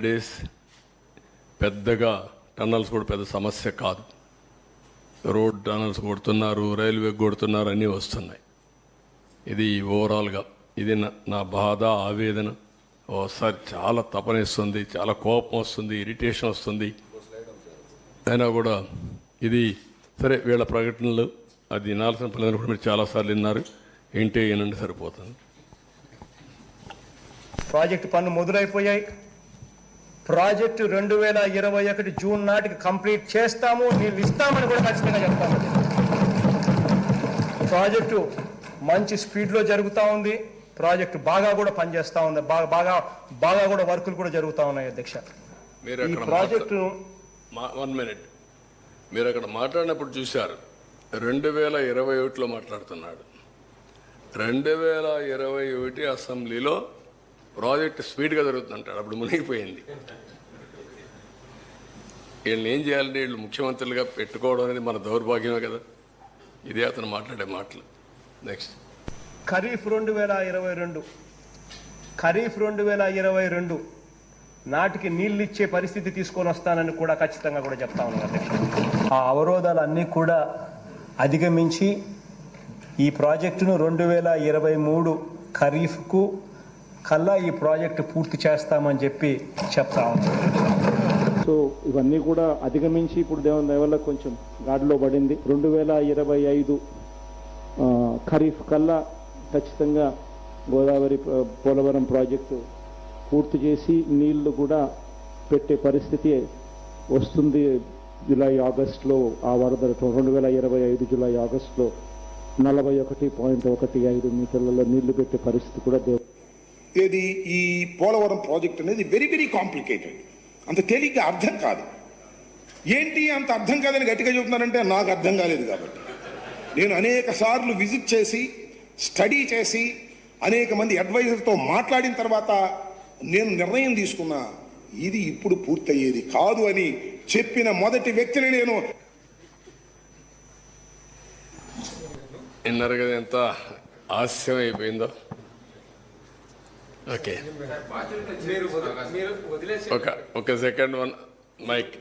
Days పెద్దగా tunnels కూడా పెద్ద సమస్య కాదు. రోడ్ టన్నల్స్ కొడుతున్నారు, రైల్వే కొడుతున్నారు, అన్నీ వస్తున్నాయి. ఇది ఓవరాల్గా ఇది నా బాధ, ఆవేదన. ఓసారి చాలా తపనిస్తుంది, చాలా కోపం వస్తుంది, ఇరిటేషన్ వస్తుంది. అయినా కూడా ఇది సరే, వీళ్ళ ప్రకటనలు అది వినాల్సిన పిల్లలు కూడా మీరు చాలాసార్లు విన్నారు. ఏంటి ఏనండి సరిపోతుంది. ప్రాజెక్టు పనులు మొదలైపోయాయి. ప్రాజెక్టు 2021 జూన్ నాటికి కంప్లీట్ చేస్తాము, నీళ్ళు ఇస్తామని కూడా ఖచ్చితంగా చెప్తాము. ప్రాజెక్టు మంచి స్పీడ్లో జరుగుతూ ఉంది. ప్రాజెక్టు బాగా కూడా పనిచేస్తూ ఉంది. బాగా కూడా వర్కులు కూడా జరుగుతూ ఉన్నాయి. అధ్యక్ష, ఈ ప్రాజెక్టు 1 మినిట్ మీరు అక్కడ మాట్లాడినప్పుడు చూశారు. 2021లో మాట్లాడుతున్నాడు. 2021 అసెంబ్లీలో ప్రాజెక్ట్ స్పీడ్గా జరుగుతుందంటాడు. అప్పుడు మునిగిపోయింది. వీళ్ళని ఏం చేయాలంటే వీళ్ళు ముఖ్యమంత్రులుగా పెట్టుకోవడం అనేది మన దౌర్భాగ్యమే కదా. ఇదే అతను మాట్లాడే మాటలు. నెక్స్ట్ ఖరీఫ్ 2022 నాటికి నీళ్ళు ఇచ్చే పరిస్థితి తీసుకొని వస్తానని కూడా ఖచ్చితంగా కూడా చెప్తా ఉన్నాను అధ్యక్ష. ఆ అవరోధాలన్నీ కూడా అధిగమించి ఈ ప్రాజెక్టును 2023 ఖరీఫ్కు కల్లా ఈ ప్రాజెక్టు పూర్తి చేస్తామని చెప్పి చెప్తా ఉన్నాం. సో ఇవన్నీ కూడా అధిగమించి ఇప్పుడు దేవుని దయ వల్ల కొంచెం గాడిలో పడింది. 2025 ఖరీఫ్ కల్లా ఖచ్చితంగా గోదావరి పోలవరం ప్రాజెక్టు పూర్తి చేసి నీళ్లు కూడా పెట్టే పరిస్థితి వస్తుంది. జూలై ఆగస్టులో ఆ వరద 2025 జూలై ఆగస్టులో 41.15 మీటర్లలో నీళ్లు పెట్టే పరిస్థితి కూడా ఏది ఈ పోలవరం ప్రాజెక్ట్ అనేది వెరీ వెరీ కాంప్లికేటెడ్. అంత తేలిగ్గా అర్థం కాదు. ఏంటి అంత అర్థం కాదని గట్టిగా చెబుతున్నానంటే నాకు అర్థం కాలేదు. కాబట్టి నేను అనేక సార్లు విజిట్ చేసి స్టడీ చేసి అనేక మంది అడ్వైజర్తో మాట్లాడిన తర్వాత నేను నిర్ణయం తీసుకున్నా, ఇది ఇప్పుడు పూర్తయ్యేది కాదు అని చెప్పిన మొదటి వ్యక్తిని నేను. విన్నారు కదా ఎంత ఆలస్యం అయిపోయిందో. ఓకే, ఒక సెకండ్, 1 మైక్.